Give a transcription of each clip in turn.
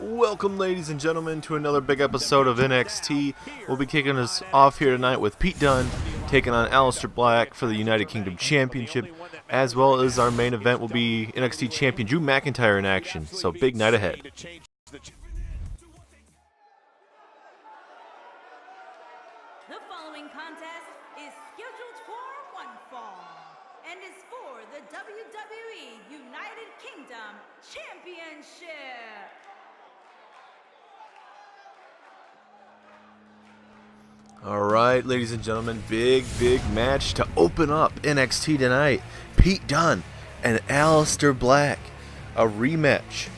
Welcome, ladies and gentlemen, to another big episode of NXT. We'll be kicking us off here tonight with Pete Dunne taking on Aleister Black for the United Kingdom Championship, as well as our main event will be NXT Champion Drew McIntyre in action. So big night ahead. The following contest is scheduled for one fall and is for the WWE United Kingdom Championship. Alright, ladies and gentlemen, big match to open up NXT tonight. Pete Dunne and Aleister Black. A rematch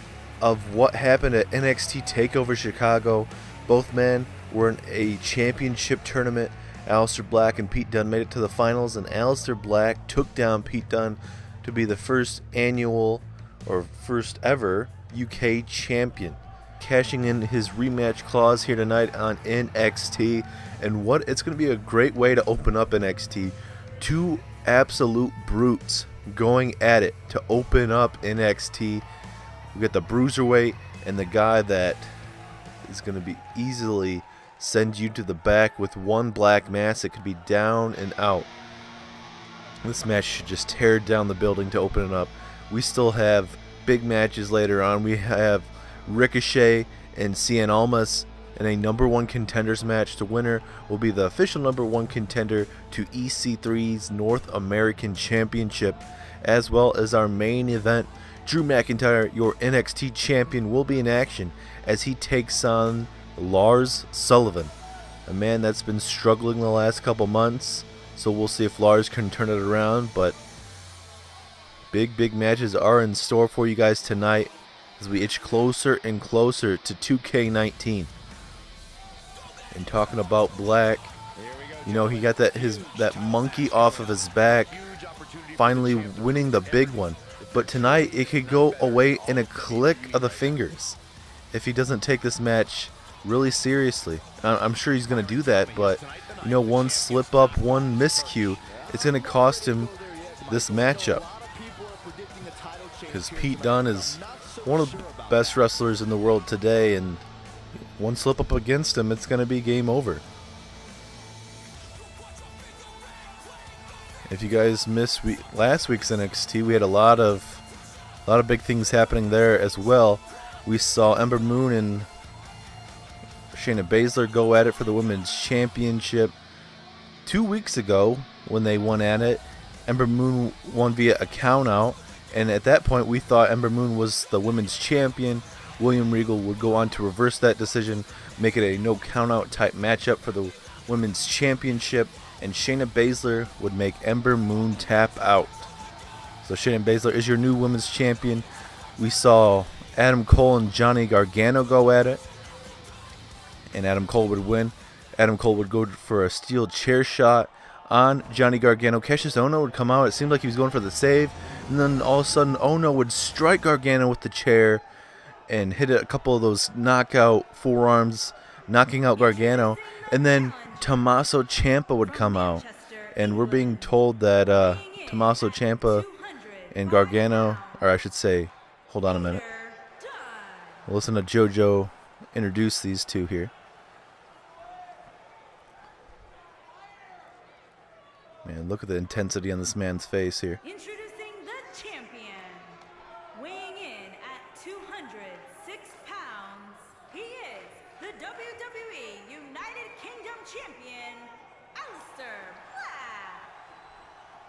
of what happened at NXT TakeOver Chicago. Both men were in a championship tournament. Aleister Black and Pete Dunne made it to the finals, and Aleister Black took down Pete Dunne to be the first annual or first ever UK champion, cashing in his rematch clause here tonight on NXT. And what it's going to be a great way to open up NXT. Two absolute brutes going at it to open up NXT. We got the bruiserweight and the guy that is going to be easily send you to the back with one black mass. It could be down and out. This match should just tear down the building to open it up. We still have big matches later on. We have Ricochet and Cien Almas in a number one contenders match. The winner will be the official number one contender to EC3's North American Championship, as well as our main event. Drew McIntyre, your NXT champion, will be in action as he takes on Lars Sullivan, a man that's been struggling the last couple months. So we'll see if Lars can turn it around, but big matches are in store for you guys tonight as we itch closer and closer to 2K18. And talking about Black, you know, he got that monkey off of his back, finally winning the big one. But tonight it could go away in a click of the fingers if he doesn't take this match really seriously. I'm sure he's going to do that, but you know, one slip up, one miscue, it's going to cost him this matchup. Because Pete Dunne is one of the best wrestlers in the world today, and one slip up against him, it's going to be game over. If you guys missed last week's NXT, we had a lot of big things happening there as well. We saw Ember Moon and Shayna Baszler go at it for the Women's Championship. 2 weeks ago, when they won at it, Ember Moon won via a countout, and at that point we thought Ember Moon was the Women's Champion. William Regal would go on to reverse that decision, make it a no countout type matchup for the Women's Championship, and Shayna Baszler would make Ember Moon tap out. So Shayna Baszler is your new Women's Champion. We saw Adam Cole and Johnny Gargano go at it, and Adam Cole would win. Adam Cole would go for a steel chair shot on Johnny Gargano. Cassius Ohno would come out. It seemed like he was going for the save, and then all of a sudden Ohno would strike Gargano with the chair and hit a couple of those knockout forearms, knocking out Gargano. And then Tommaso Ciampa would come out, and we're being told that Tommaso Ciampa and Gargano, or I should say, hold on a minute. We'll listen to JoJo introduce these two here. Man, look at the intensity on this man's face here. Introducing the champion, weighing in at 206 pounds, he is the WWE United Kingdom Champion, Aleister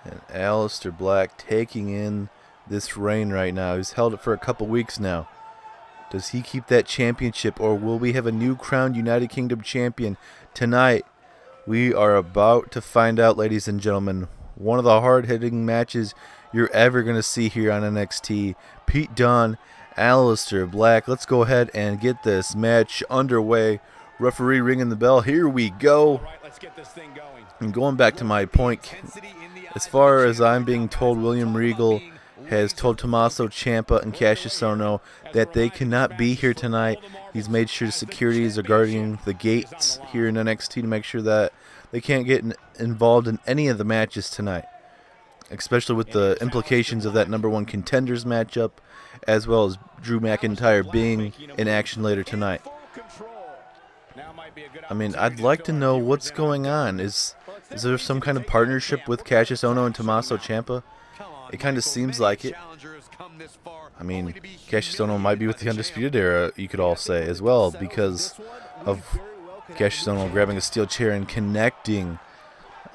Black. And Aleister Black taking in this reign right now. He's held it for a couple weeks now. Does he keep that championship, or will we have a new crowned United Kingdom champion tonight? We are about to find out, ladies and gentlemen. One of the hard-hitting matches you're ever going to see here on NXT. Pete Dunne, Aleister Black. Let's go ahead and get this match underway. Referee ringing the bell. Here we go. And going back to my point, as far as I'm being told, William Regal has told Tommaso Ciampa and Cassius Ohno that they cannot be here tonight. He's made sure securities are guarding the gates here in NXT to make sure that they can't get involved in any of the matches tonight. especially with the implications of that #1 contenders matchup, as well as Drew McIntyre being in action later tonight. I mean, I'd like to know what's going on. Is there some kind of partnership with Cassius Ohno and Tommaso Ciampa? It kind of seems like it. I mean, Cassius Ohno might be with the Undisputed Era, you could all say, as well, because of Cassius Ohno grabbing a steel chair and connecting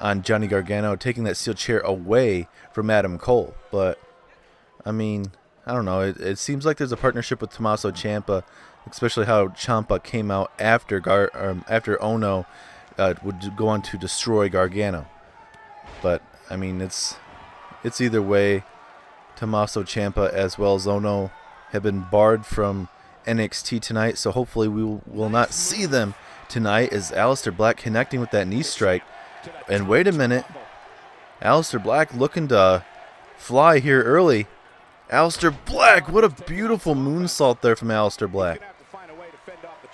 on Johnny Gargano, taking that steel chair away from Adam Cole. But, I mean, I don't know. It seems like there's a partnership with Tommaso Ciampa, especially how Ciampa came out after Ohno would go on to destroy Gargano. But, I mean, it's either way. Tommaso Ciampa as well as Ohno have been barred from NXT tonight, so hopefully we will not see them tonight, as Aleister Black connecting with that knee strike. And wait a minute, Aleister Black looking to fly here early. Aleister Black, what a beautiful moonsault there from Aleister Black.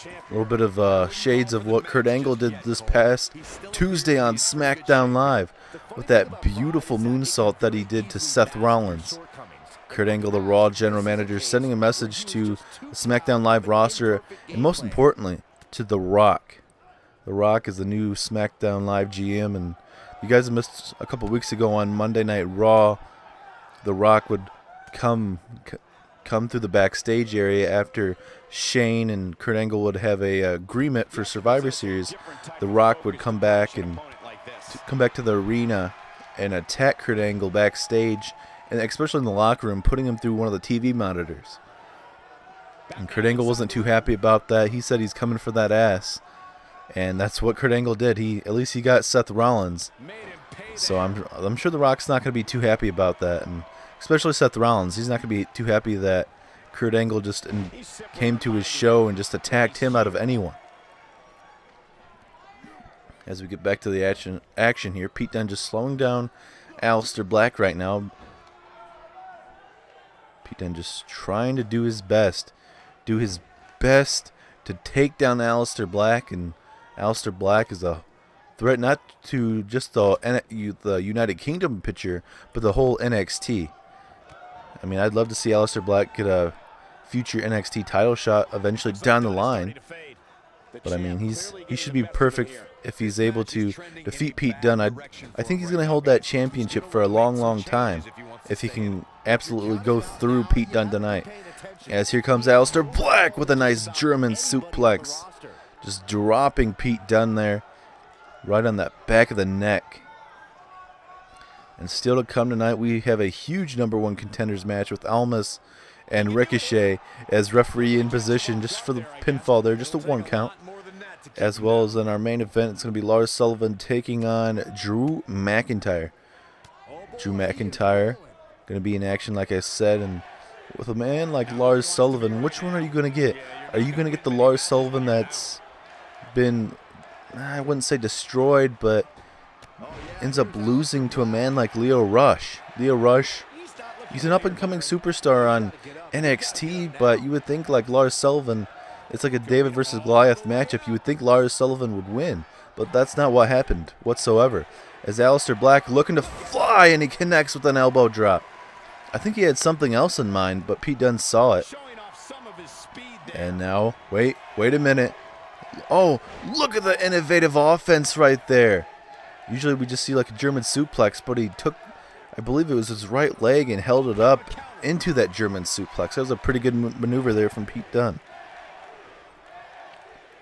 A little bit of shades of what Kurt Angle did this past Tuesday on SmackDown Live with that beautiful moonsault that he did to Seth Rollins. Kurt Angle, the Raw general manager, sending a message to the SmackDown Live roster, and most importantly, to The Rock. The Rock is the new SmackDown Live GM, and you guys missed a couple weeks ago on Monday Night Raw. The Rock would come through the backstage area after Shane and Kurt Angle would have a agreement for Survivor Series. The Rock would come back to the arena and attack Kurt Angle backstage, and especially in the locker room, putting him through one of the TV monitors. And Kurt Angle wasn't too happy about that. He said he's coming for that ass, and that's what Kurt Angle did. At least he got Seth Rollins. So I'm sure The Rock's not going to be too happy about that, and especially Seth Rollins. He's not going to be too happy that Kurt Angle just came to his show and just attacked him out of anyone. As we get back to the action here, Pete Dunne just slowing down Aleister Black right now. Pete Dunne just trying to do his best to take down Aleister Black, and Aleister Black is a threat not to just the United Kingdom picture, but the whole NXT. I mean, I'd love to see Aleister Black get a future NXT title shot eventually down the line. But I mean, he should be perfect if he's able to defeat Pete Dunne. I think he's going to hold that championship for a long, long time if he can absolutely go through Pete Dunne tonight. As here comes Aleister Black with a nice German suplex, just dropping Pete Dunne there, right on that back of the neck. And still to come tonight, we have a huge #1 contenders match with Almas and Ricochet as referee in position just for the pinfall there, just a 1 count. As well as in our main event, it's going to be Lars Sullivan taking on Drew McIntyre. Drew McIntyre going to be in action, like I said, and with a man like Lars Sullivan, which one are you going to get? Are you going to get the Lars Sullivan that's been, I wouldn't say destroyed, but ends up losing to a man like Lio Rush? Lio Rush, he's an up-and-coming superstar on NXT, but you would think like Lars Sullivan, it's like a David versus Goliath matchup. You would think Lars Sullivan would win, but that's not what happened whatsoever. As Aleister Black looking to fly, and he connects with an elbow drop. I think he had something else in mind, but Pete Dunne saw it. And now, wait a minute. Oh, look at the innovative offense right there. Usually we just see like a German suplex, but he took, I believe it was his right leg, and held it up into that German suplex. That was a pretty good maneuver there from Pete Dunne.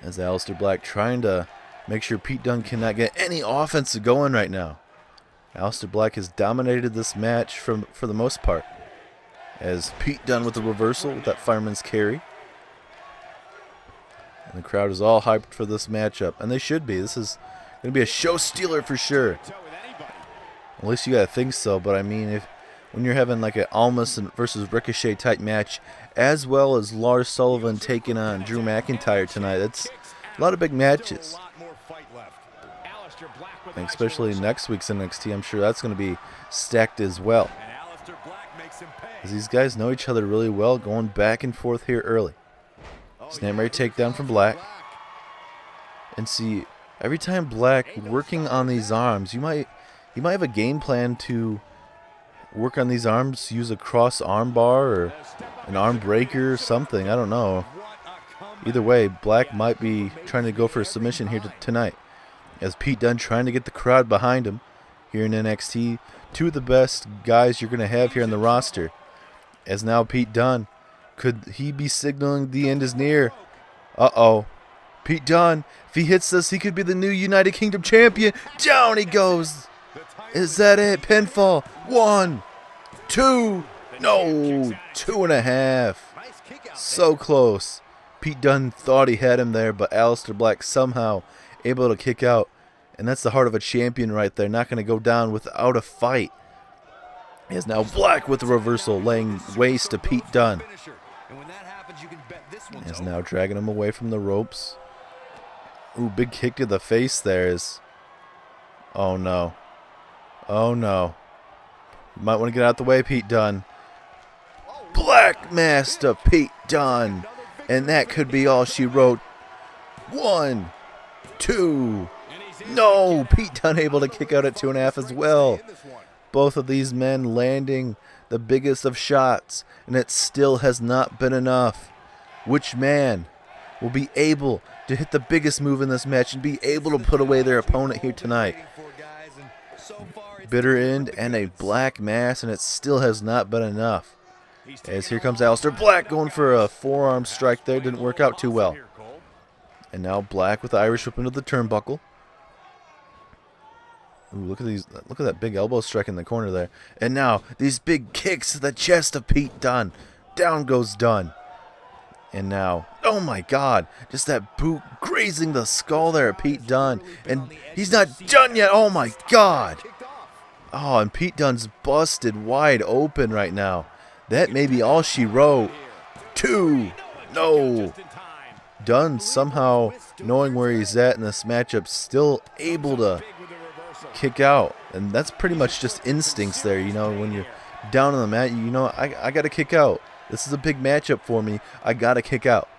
As Aleister Black trying to make sure Pete Dunne cannot get any offense going right now. Aleister Black has dominated this match for the most part. As Pete Dunne with the reversal with that fireman's carry. And the crowd is all hyped for this matchup, and they should be. This is going to be a show stealer for sure. At least you got to think so, but I mean, when you're having like an Almas versus Ricochet type match, as well as Lars Sullivan taking on Drew McIntyre tonight, that's a lot of big matches. And especially next week's NXT, I'm sure that's going to be stacked as well. As these guys know each other really well, going back and forth here early. Snap Mary takedown from Black. And see, every time Black working on these arms, he might have a game plan to work on these arms, use a cross arm bar or an arm breaker or something. I don't know. Either way, Black might be trying to go for a submission here tonight. As Pete Dunne trying to get the crowd behind him here in NXT. Two of the best guys you're going to have here on the roster. As now Pete Dunne, could he be signaling the end is near? Uh-oh. Pete Dunne, if he hits this, he could be the new United Kingdom Champion. Down he goes. Is that it? Pinfall. 1, 2, no, 2.5. So close. Pete Dunne thought he had him there, but Aleister Black somehow able to kick out. And that's the heart of a champion right there. Not going to go down without a fight. Is now Black with the reversal, laying waste to Pete Dunne. Is now dragging him away from the ropes. Ooh, big kick to the face there is. Oh no. Oh no. You might want to get out the way, Pete Dunne. Black mass to Pete Dunne. And that could be all she wrote. 1, 2. No, Pete Dunne able to kick out at 2.5 as well. Both of these men landing the biggest of shots, and it still has not been enough. Which man will be able to hit the biggest move in this match and be able to put away their opponent here tonight? Bitter end and a black mass, and it still has not been enough. As here comes Aleister Black going for a forearm strike there. Didn't work out too well. And now Black with the Irish whip into the turnbuckle. Ooh, look at that big elbow strike in the corner there. And now these big kicks to the chest of Pete Dunne. Down goes Dunne. And now, oh my God, just that boot grazing the skull there of Pete Dunne. And he's not done yet. Oh my God. Oh, and Pete Dunne's busted wide open right now. That may be all she wrote. 2. No. Dunne somehow, knowing where he's at in this matchup, still able to kick out. And that's pretty much just instincts there. You know, when you're down on the mat, you know, I got to kick out. This is a big matchup for me. I got to kick out.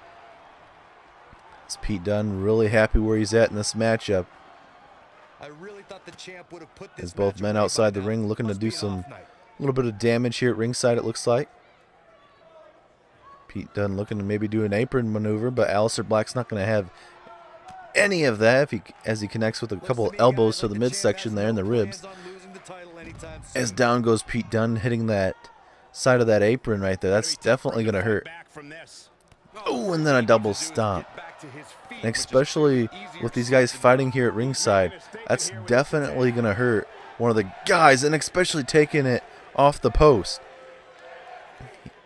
Is Pete Dunne really happy where he's at in this matchup? As both men outside the ring looking to do some little bit of damage here at ringside, it looks like. Pete Dunne looking to maybe do an apron maneuver, but Aleister Black's not going to have any of that as he connects with a couple of elbows to the midsection there in the ribs. As down goes Pete Dunne, hitting that side of that apron right there. That's definitely going to hurt. Oh, and then a double stomp. And especially with these guys fighting here at ringside, that's definitely going to hurt one of the guys, and especially taking it off the post.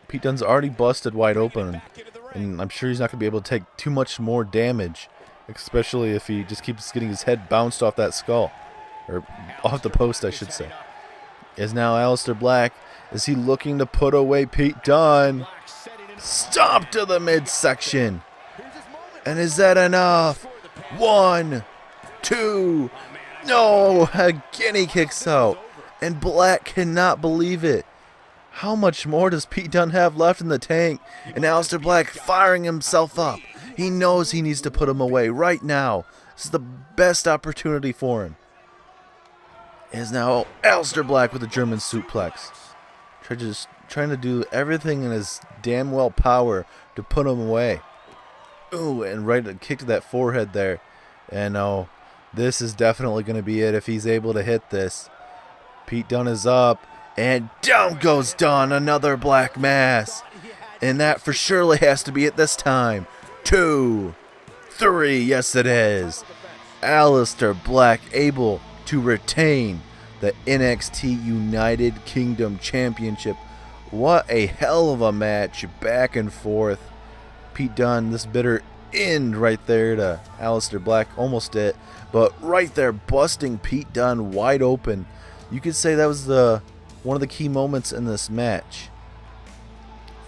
Pete Dunne's already busted wide open, and I'm sure he's not going to be able to take too much more damage, especially if he just keeps getting his head bounced off that skull, or off the post, I should say. Is now Aleister Black, is he looking to put away Pete Dunne? Stomp to the midsection. And is that enough? 1, 2. No, again he kicks out. And Black cannot believe it. How much more does Pete Dunne have left in the tank? And Aleister Black firing himself up. He knows he needs to put him away right now. This is the best opportunity for him. Is now Aleister Black with a German suplex. Trying to do everything in his damn well power to put him away. Ooh, and right a kick to that forehead there. And oh, this is definitely going to be it if he's able to hit this. Pete Dunne is up, and down goes Dunne. Another black mass. And that for surely has to be it this time. 2, 3, yes it is. Aleister Black able to retain the NXT United Kingdom Championship. What a hell of a match, back and forth. Pete Dunne, this bitter end right there to Aleister Black, almost it, but right there busting Pete Dunne wide open. You could say that was one of the key moments in this match.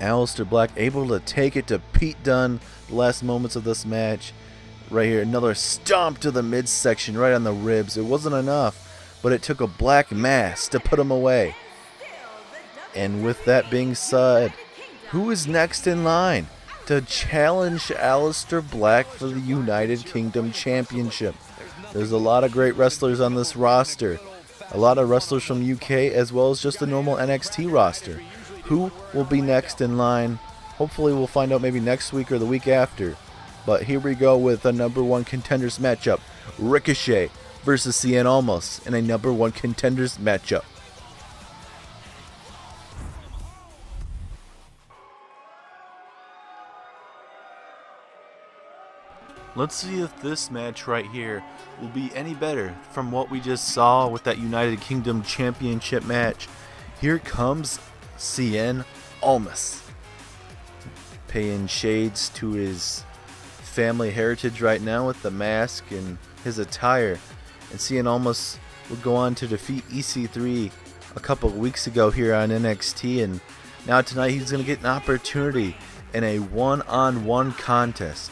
Aleister Black able to take it to Pete Dunne the last moments of this match. Right here, another stomp to the midsection right on the ribs. It wasn't enough, but it took a black mass to put him away. And with that being said, who is next in line to challenge Aleister Black for the United Kingdom Championship? There's a lot of great wrestlers on this roster. a lot of wrestlers from UK as well as just the normal NXT roster. Who will be next in line? Hopefully we'll find out maybe next week or the week after. But here we go with the number one contenders matchup. Ricochet versus Cien Almas in a number one contenders matchup. Let's see if this match right here will be any better from what we just saw with that United Kingdom Championship match. Here comes Cien Almas, paying shades to his family heritage right now with the mask and his attire. And Cien Almas would go on to defeat EC3 a couple of weeks ago here on NXT, and now tonight he's going to get an opportunity in a one-on-one contest.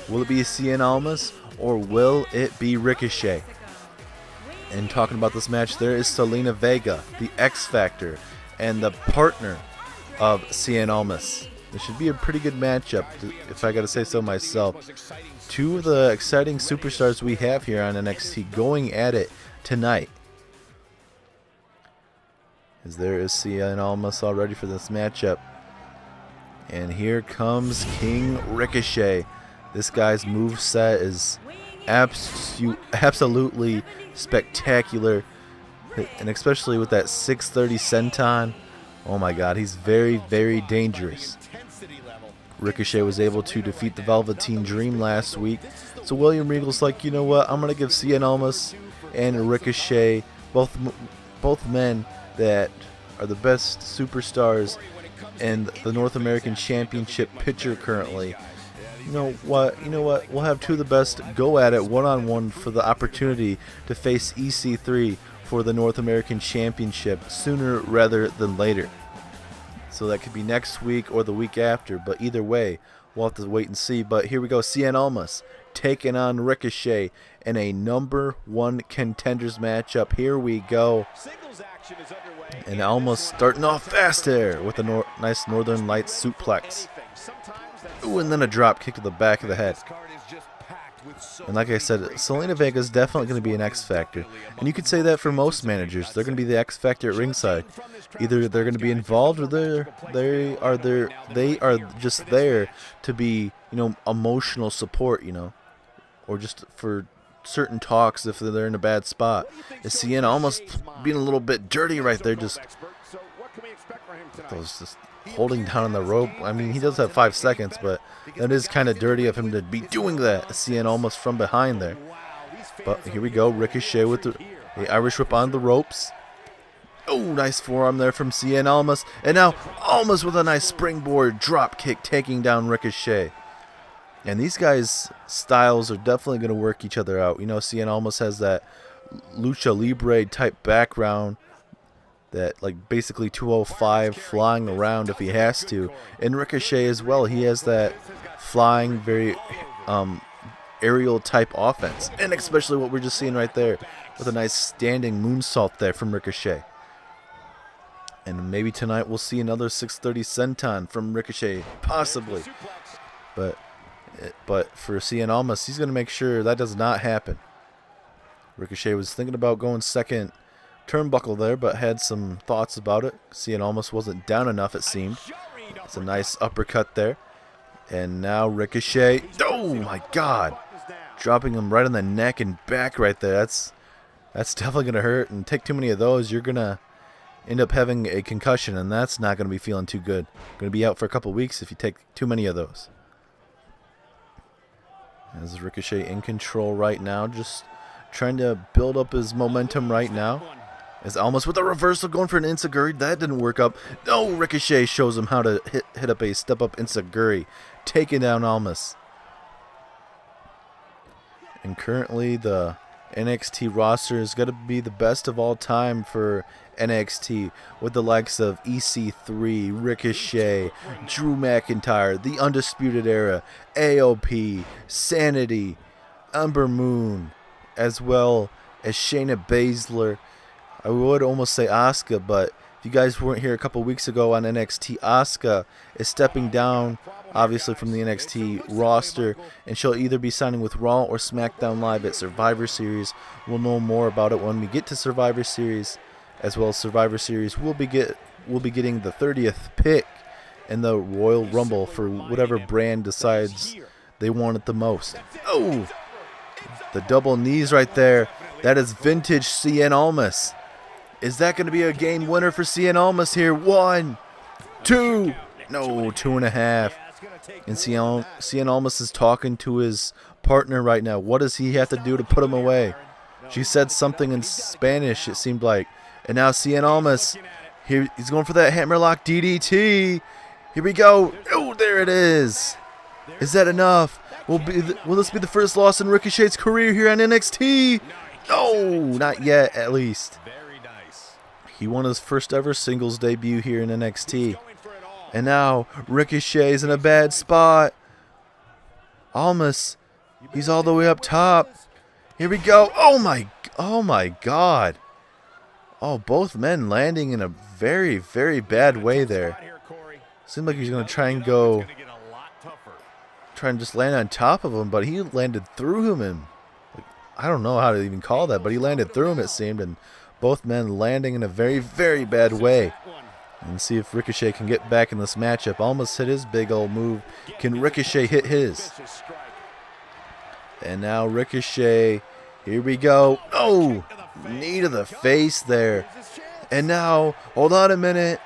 Will it be Cien Almas or will it be Ricochet? And talking about this match, there is Zelina Vega, the X Factor, and the partner of Cien Almas. This should be a pretty good matchup, if I gotta say so myself. Two of the exciting superstars we have here on NXT going at it tonight. As there is Cien Almas all ready for this matchup. And here comes King Ricochet. This guy's moveset is absolutely spectacular. And especially with that 630 senton. Oh my god, he's very, very dangerous. Ricochet was able to defeat the Velveteen Dream last week. So William Regal's like, you know what, I'm going to give Cien Almas and Ricochet, both men that are the best superstars in the North American Championship picture currently. You know what, we'll have two of the best go at it one-on-one for the opportunity to face EC3 for the North American Championship sooner rather than later. So that could be next week or the week after, but either way, we'll have to wait and see. But here we go, Cien Almas taking on Ricochet in a number one contenders matchup. Here we go. And Almas starting off fast here with a nice Northern Lights suplex. Ooh, and then a drop kick to the back of the head. And like I said, Zelina Vega is definitely going to be an X Factor. And you could say that for most managers. They're going to be the X Factor at ringside. Either they're going to be involved or they are just there to be, emotional support, or just for certain talks if they're in a bad spot. Is Cien almost being a little bit dirty right there, just holding down on the rope. I mean, he does have 5 seconds, but that is kind of dirty of him to be doing that. Cien almost from behind there. But here we go, Ricochet with the Irish whip on the ropes. Oh, nice forearm there from Cien Almas. And now Almas with a nice springboard drop kick taking down Ricochet. And these guys' styles are definitely going to work each other out. Cien Almas has that lucha libre type background, that like basically 205 flying around if he has to. And Ricochet as well, he has that flying, very aerial type offense. And especially what we're just seeing right there with a nice standing moonsault there from Ricochet. And maybe tonight we'll see another 630 senton from Ricochet, possibly. But for Cien Almas, he's going to make sure that does not happen. Ricochet was thinking about going second turnbuckle there, but had some thoughts about it. Cien Almas wasn't down enough, it seemed. It's a nice uppercut there. And now Ricochet, oh my god, dropping him right on the neck and back right there. That's definitely going to hurt, and take too many of those, you're going to end up having a concussion, and that's not going to be feeling too good. Going to be out for a couple weeks if you take too many of those. As Ricochet in control right now, just trying to build up his momentum right now. As Almas with a reversal going for an Enziguri. That didn't work up. No, Ricochet shows him how to hit up a step-up Enziguri, taking down Almas. And currently the NXT roster is going to be the best of all time for NXT, with the likes of EC3, Ricochet, Drew McIntyre, The Undisputed Era, AOP, Sanity, Ember Moon, as well as Shayna Baszler. I would almost say Asuka, but If you guys weren't here a couple weeks ago on NXT, Asuka is stepping down, obviously, from the NXT roster, and she'll either be signing with Raw or SmackDown Live at Survivor Series. We'll know more about it when we get to Survivor Series, as well as Survivor Series. We'll be getting the 30th pick in the Royal Rumble for whatever brand decides they want it the most. Oh, the double knees right there. That is vintage Cien Almas. Is that going to be a game winner for Cien Almas here? 1, 2, no, 2.5. And Cien Almas is talking to his partner right now. What does he have to do to put him away? She said something in Spanish, it seemed like. And now Cien Almas, here he's going for that hammerlock DDT. Here we go. Oh, there it is. Is that enough? Will this be the first loss in Ricochet's career here on NXT? No, not yet, at least. He won his first ever singles debut here in NXT. And now Ricochet's in a bad spot. Almas, he's all the way up top. Here we go. Oh my God. Oh, both men landing in a very, very bad way there. Seemed like he was going to try and just land on top of him, but he landed through him, and I don't know how to even call that, but he landed through him, it seemed, and both men landing in a very, very bad way. And see if Ricochet can get back in this matchup. Almost hit his big old move. Can Ricochet hit his? And now Ricochet. Here we go. Oh, knee to the face there. And now, hold on a minute.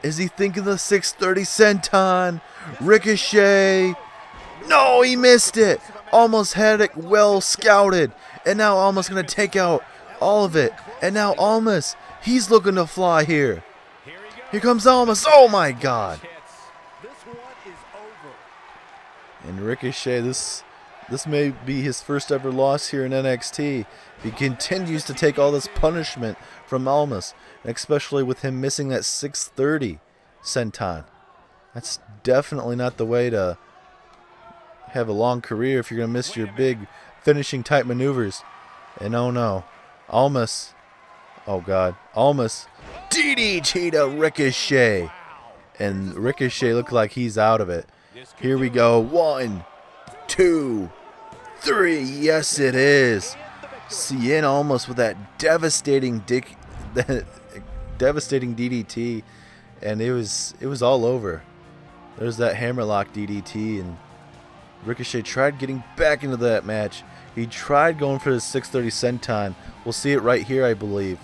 Is he thinking the 630 senton? Ricochet. No, he missed it. Almost had it well scouted. And now Almost going to take out all of it. And now Almas, he's looking to fly here. Here comes Almas. Oh my God. And Ricochet, this may be his first ever loss here in NXT. He continues to take all this punishment from Almas, especially with him missing that 630 senton. That's definitely not the way to have a long career if you're going to miss your big finishing type maneuvers. And oh no, Almas. Oh God, Almas DDT to Ricochet. And Ricochet looked like he's out of it. Here we go. 1, 2, 3. Yes, it is. Cien Almas with that devastating DDT, and it was all over. There's that hammerlock DDT, and Ricochet tried getting back into that match. He tried going for the 630 senton. We'll see it right here, I believe.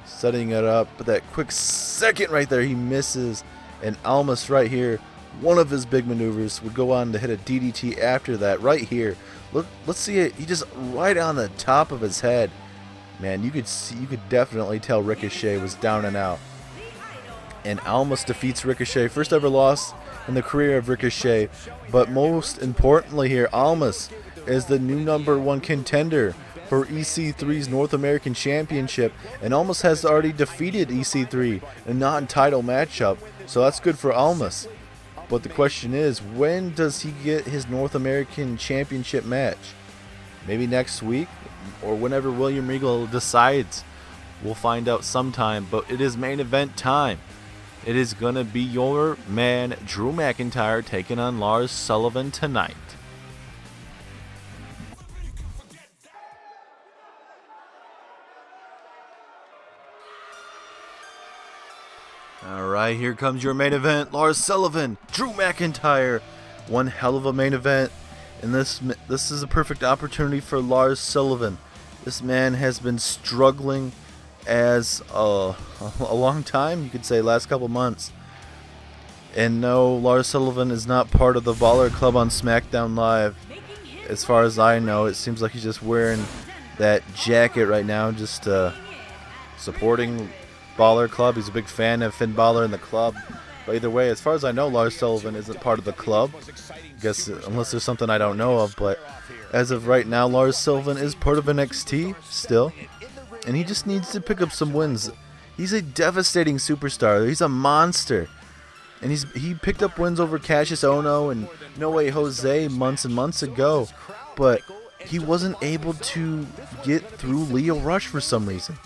Setting it up, but that quick second right there, he misses. And Almas right here, one of his big maneuvers, would go on to hit a DDT after that right here. Look, let's see it. He just right on the top of his head. Man, you could definitely tell Ricochet was down and out. And Almas defeats Ricochet, first ever loss in the career of Ricochet. But most importantly here, Almas is the new #1 contender for EC3's North American Championship, and Almas has already defeated EC3 in a non-title matchup, so that's good for Almas. But the question is, when does he get his North American Championship match? Maybe next week, or whenever William Regal decides. We'll find out sometime, but it is main event time. It is going to be your man, Drew McIntyre, taking on Lars Sullivan tonight. Alright, here comes your main event. Lars Sullivan, Drew McIntyre. One hell of a main event. And this is a perfect opportunity for Lars Sullivan. This man has been struggling as a long time, you could say, last couple months. And no, Lars Sullivan is not part of the Baller Club on SmackDown Live. As far as I know, it seems like he's just wearing that jacket right now, just supporting Baller Club. He's a big fan of Finn Balor in the club. But either way, as far as I know, Lars Sullivan isn't part of the club. I guess unless there's something I don't know of. But as of right now, Lars Sullivan is part of NXT still. And he just needs to pick up some wins. He's a devastating superstar. He's a monster. And he picked up wins over Cassius Ohno and No Way Jose months and months ago. But he wasn't able to get through Lio Rush for some reason.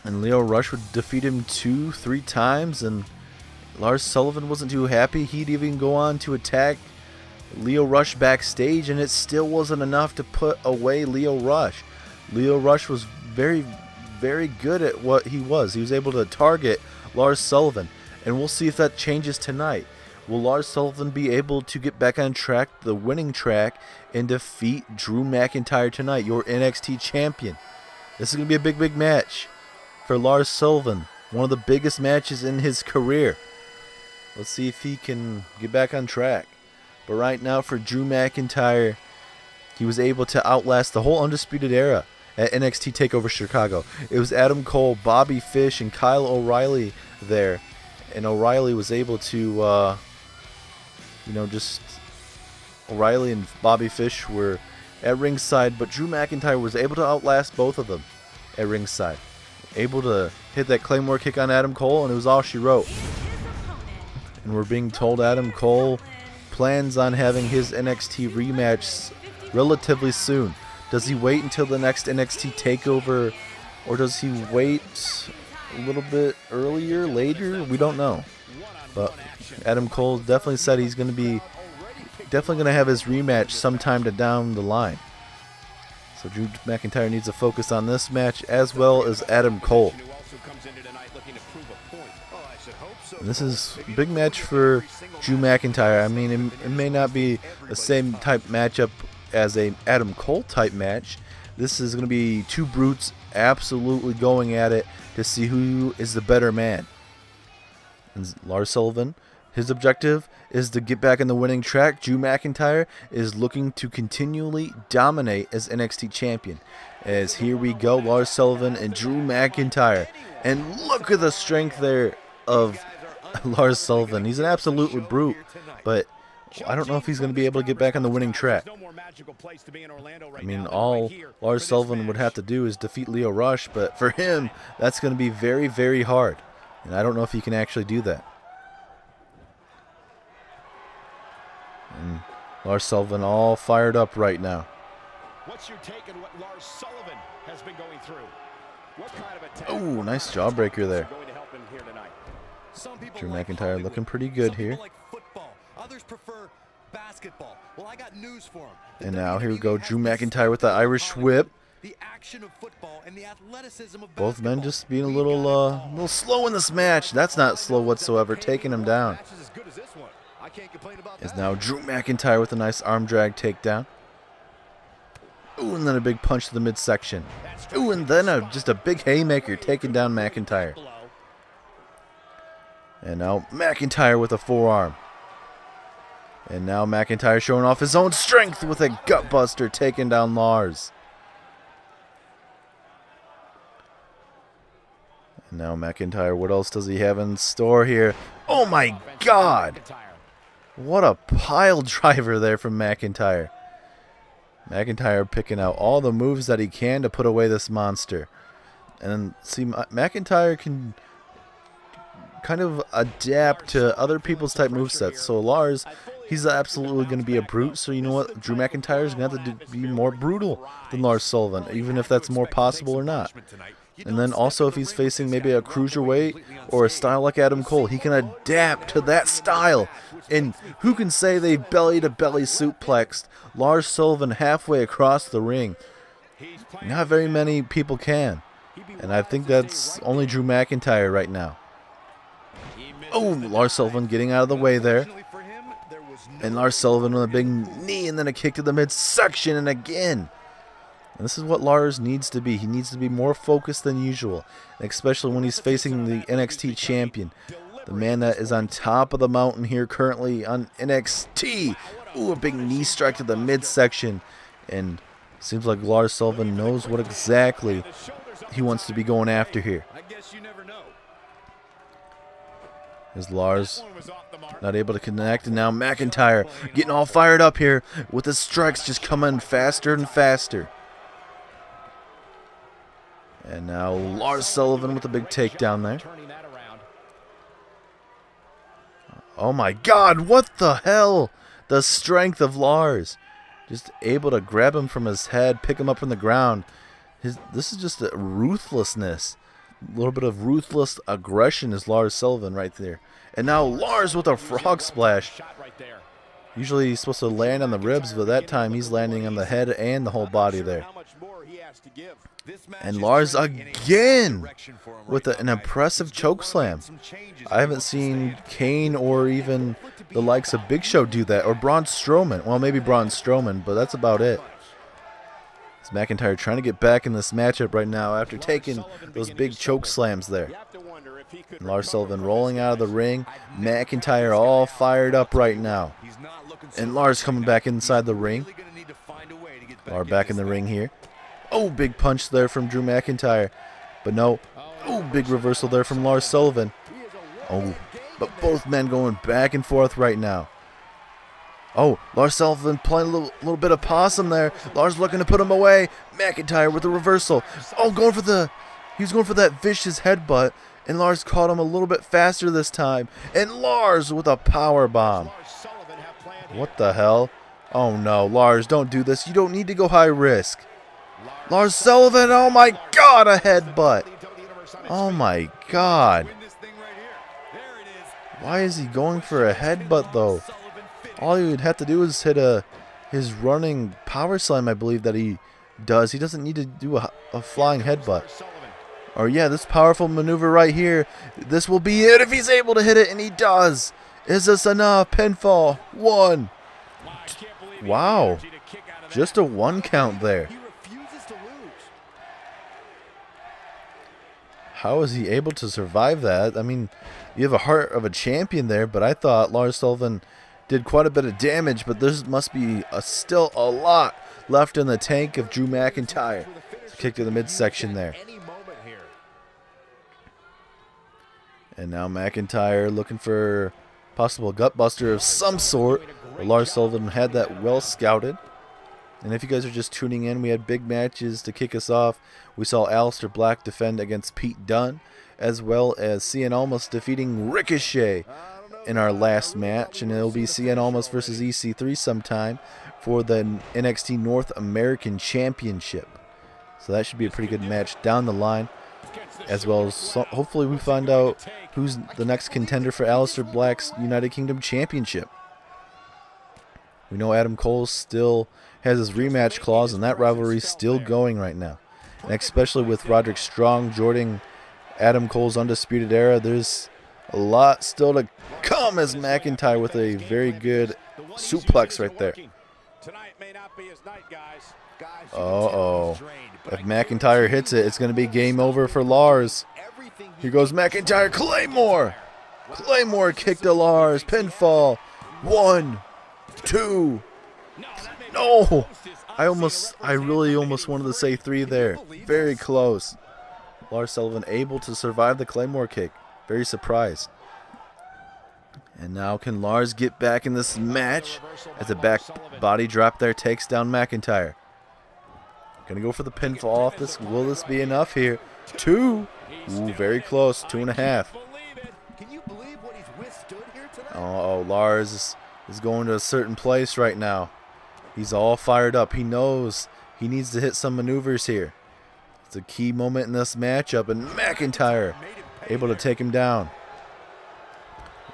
And Lio Rush would defeat him 2-3 times, and Lars Sullivan wasn't too happy. He'd even go on to attack Lio Rush backstage, and it still wasn't enough to put away Lio Rush. Lio Rush was very, very good at what he was. He was able to target Lars Sullivan, and we'll see if that changes tonight. Will Lars Sullivan be able to get back on track, the winning track, and defeat Drew McIntyre tonight, your NXT champion? This is going to be a big, big match for Lars Sullivan. One of the biggest matches in his career. Let's see if he can get back on track. But right now for Drew McIntyre, he was able to outlast the whole Undisputed Era at NXT TakeOver Chicago. It was Adam Cole, Bobby Fish, and Kyle O'Reilly there. And O'Reilly was able to, O'Reilly and Bobby Fish were at ringside, but Drew McIntyre was able to outlast both of them at ringside. Able to hit that Claymore kick on Adam Cole, and it was all she wrote. And we're being told Adam Cole plans on having his NXT rematch relatively soon. Does he wait until the next NXT TakeOver, or does he wait a little bit earlier, later? We don't know. But Adam Cole definitely said he's going to have his rematch sometime down the line. So Drew McIntyre needs to focus on this match as well as Adam Cole. And this is a big match for Drew McIntyre. I mean, it may not be the same type matchup as a Adam Cole type match. This is going to be two brutes absolutely going at it to see who is the better man. And Lars Sullivan, his objective is to get back in the winning track. Drew McIntyre is looking to continually dominate as NXT champion. As here we go, Lars Sullivan and Drew McIntyre. And look at the strength there of Lars Sullivan. He's an absolute brute, but I don't know if he's going to be able to get back on the winning track. I mean, all Lars Sullivan would have to do is defeat Lio Rush, but for him, that's going to be very, very hard. And I don't know if he can actually do that. And Lars Sullivan all fired up right now. What's your take on what Lars Sullivan has been going through? What kind of attack? Oh, nice jawbreaker there. Drew McIntyre looking pretty good here. Others prefer basketball. Well, I got news for him. And now here we go, Drew McIntyre with the Irish whip. The action of football and the athleticism of both men just being a little slow in this match. That's not slow whatsoever, taking him down. Is now Drew McIntyre with a nice arm drag takedown. Ooh, and then a big punch to the midsection. Ooh, and then just a big haymaker taking down McIntyre. And now McIntyre with a forearm. And now McIntyre showing off his own strength with a gutbuster taking down Lars. And now McIntyre, what else does he have in store here? Oh my God! What a pile driver there from McIntyre. McIntyre picking out all the moves that he can to put away this monster. And see, McIntyre can kind of adapt to other people's type movesets. So Lars, he's absolutely going to be a brute. So you know what? Drew McIntyre is going to have to be more brutal than Lars Sullivan, even if that's more possible or not. And then also if he's facing maybe a cruiserweight or a style like Adam Cole, he can adapt to that style. And who can say they belly-to-belly suplexed Lars Sullivan halfway across the ring? Not very many people can. And I think that's only Drew McIntyre right now. Oh, Lars Sullivan getting out of the way there. And Lars Sullivan with a big knee and then a kick to the midsection and again. And this is what Lars needs to be. He needs to be more focused than usual, especially when he's facing the NXT champion. The man that is on top of the mountain here currently on NXT. Ooh, a big knee strike to the midsection. And seems like Lars Sullivan knows what exactly he wants to be going after here. Is Lars not able to connect, and now McIntyre getting all fired up here with the strikes just coming faster and faster. And now Lars Sullivan with a big takedown there. Oh my God, what the hell? The strength of Lars. Just able to grab him from his head, pick him up from the ground. This is just a ruthlessness A little bit of ruthless aggression is Lars Sullivan right there. And now Lars with a frog splash. Usually he's supposed to land on the ribs, but that time he's landing on the head and the whole body there. And Lars again with an impressive choke slam. I haven't seen Kane or even the likes of Big Show do that, or Braun Strowman. Well, maybe Braun Strowman, but that's about it. It's McIntyre trying to get back in this matchup right now after taking those big choke slams there. And Lars Sullivan rolling out of the ring. McIntyre all fired up right now. And Lars coming back inside the ring. Lars back in the ring here. Oh, big punch there from Drew McIntyre. But no. Oh, big reversal there from Lars Sullivan. Oh, but both men going back and forth right now. Oh, Lars Sullivan playing a little bit of possum there. Lars looking to put him away. McIntyre with a reversal. Oh, he was going for that vicious headbutt. And Lars caught him a little bit faster this time. And Lars with a power bomb. What the hell? Oh no, Lars, don't do this. You don't need to go high risk. Lars Sullivan, oh my God, a headbutt. Oh my God. Why is he going for a headbutt though? All he would have to do is hit his running power slam, I believe that he does. He doesn't need to do a flying headbutt. Or yeah, this powerful maneuver right here. This will be it if he's able to hit it, and he does. Is this enough? Pinfall. 1. Wow. Just a 1 count there. How is he able to survive that? I mean, you have a heart of a champion there, but I thought Lars Sullivan did quite a bit of damage, but there must be still a lot left in the tank of Drew McIntyre. Kick to the midsection there. And now McIntyre looking for possible gutbuster of some sort. But Lars Sullivan had that well scouted. And if you guys are just tuning in, we had big matches to kick us off. We saw Aleister Black defend against Pete Dunne, as well as Cien Almas defeating Ricochet in our last match. And it'll be Cien Almas versus EC3 sometime for the NXT North American Championship. So that should be a pretty good match down the line. As well as hopefully we find out who's the next contender for Aleister Black's United Kingdom Championship. We know Adam Cole still has his rematch clause, and that rivalry is still going right now. And especially with Roderick Strong joining Adam Cole's Undisputed Era, there's a lot still to come as McIntyre with a very good suplex right there. Uh-oh. If McIntyre hits it, it's going to be game over for Lars. Here goes McIntyre. Claymore. Claymore kick to Lars. Pinfall. 1, 2. No. I really almost wanted to say 3 there. Very close. Lars Sullivan able to survive the Claymore kick. Very surprised. And now can Lars get back in this match as a back body drop there takes down McIntyre. Gonna go for the pinfall off this. Will this be enough here? 2. Ooh, very close. 2.5. Oh, Lars is going to a certain place right now. He's all fired up. He knows he needs to hit some maneuvers here. It's a key moment in this matchup, and McIntyre able to take him down.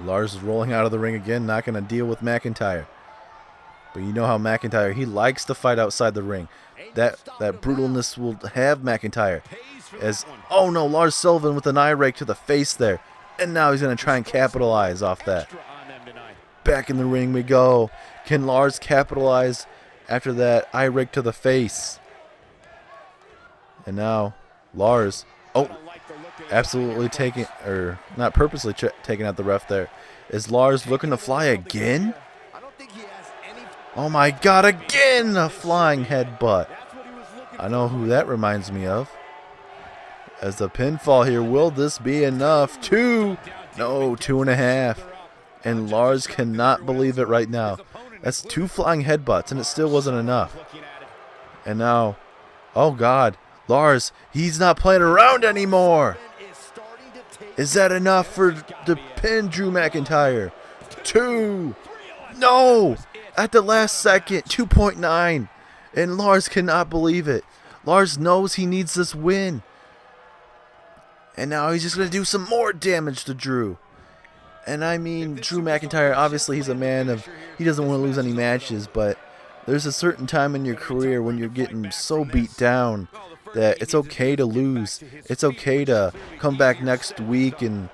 Lars is rolling out of the ring again, not going to deal with McIntyre. But you know how McIntyre, he likes to fight outside the ring. That brutalness will have McIntyre. Oh no, Lars Sullivan with an eye rake to the face there. And now he's going to try and capitalize off that. Back in the ring we go. Can Lars capitalize after that eye rake to the face? And now Lars, absolutely taking, or not purposely taking out the ref there. Is Lars looking to fly again? Oh my God, again a flying headbutt. I know who that reminds me of. As the pinfall here, will this be enough? 2, no, 2.5. And Lars cannot believe it right now. That's 2 flying headbutts, and it still wasn't enough. And now, oh God, Lars, he's not playing around anymore. Is that enough for the pin Drew McIntyre? 2, no, at the last second, 2.9. And Lars cannot believe it. Lars knows he needs this win. And now he's just going to do some more damage to Drew. And I mean, Drew McIntyre, obviously he's a man of, he doesn't want to lose any matches, but there's a certain time in your career when you're getting so beat down that it's okay to lose. It's okay to come back next week and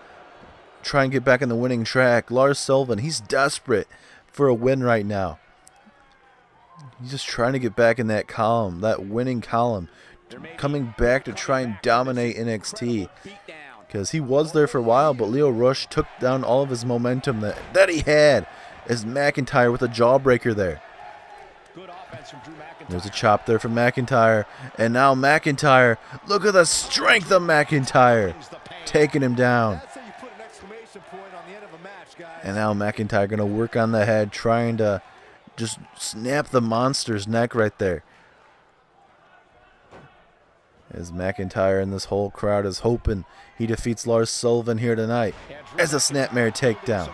try and get back on the winning track. Lars Sullivan, he's desperate for a win right now. He's just trying to get back in that column, that winning column, coming back to try and dominate NXT. Because he was there for a while, but Lio Rush took down all of his momentum that he had as McIntyre with a jawbreaker there. There's a chop there from McIntyre. And now McIntyre, look at the strength of McIntyre, taking him down. And now McIntyre going to work on the head, trying to just snap the monster's neck right there. As McIntyre and this whole crowd is hoping he defeats Lars Sullivan here tonight as a snapmare takedown.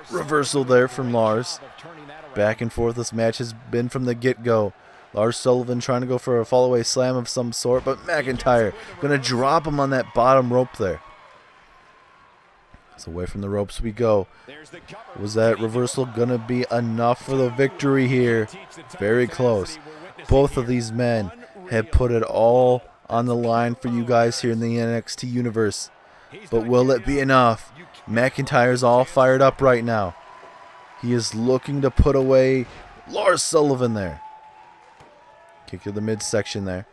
Reversal there from Lars. Back and forth this match has been from the get-go. Lars Sullivan trying to go for a fall-away slam of some sort, but McIntyre going to drop him on that bottom rope there. So away from the ropes we go. Was that reversal going to be enough for the victory here? It's very close. Both of these men have put it all on the line for you guys here in the NXT universe. But will it be enough? McIntyre's all fired up right now. He is looking to put away Lars Sullivan there. Kick to the midsection there.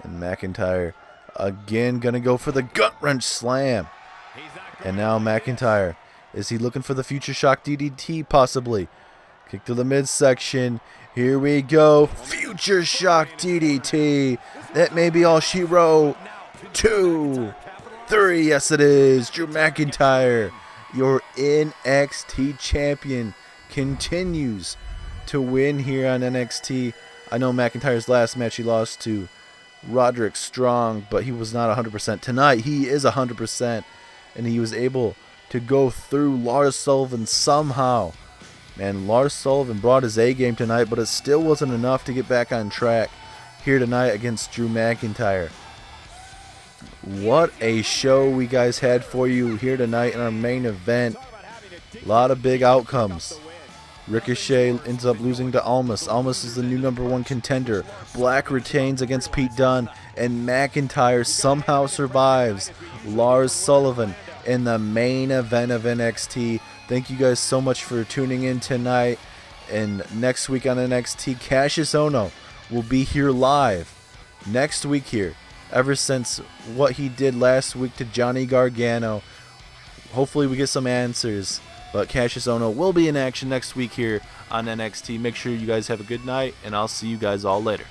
And McIntyre again going to go for the gut-wrench slam. And now McIntyre, is he looking for the future shock DDT possibly? Kick to the midsection. Here we go. Future shock DDT. That may be all she wrote. 2, 3. Yes, it is. Drew McIntyre, your NXT champion, continues to win here on NXT. I know McIntyre's last match he lost to Roderick Strong, but he was not 100%. Tonight, he is 100%, and he was able to go through Lars Sullivan somehow. Man, Lars Sullivan brought his A-game tonight, but it still wasn't enough to get back on track here tonight against Drew McIntyre. What a show we guys had for you here tonight in our main event. A lot of big outcomes. Ricochet ends up losing to Almas. Almas is the new #1 contender. Black retains against Pete Dunne, and McIntyre somehow survives Lars Sullivan in the main event of NXT. Thank you guys so much for tuning in tonight. And next week on NXT, Cassius Ohno will be here live next week here. Ever since what he did last week to Johnny Gargano, hopefully we get some answers. But Cassius Ohno will be in action next week here on NXT. Make sure you guys have a good night, and I'll see you guys all later.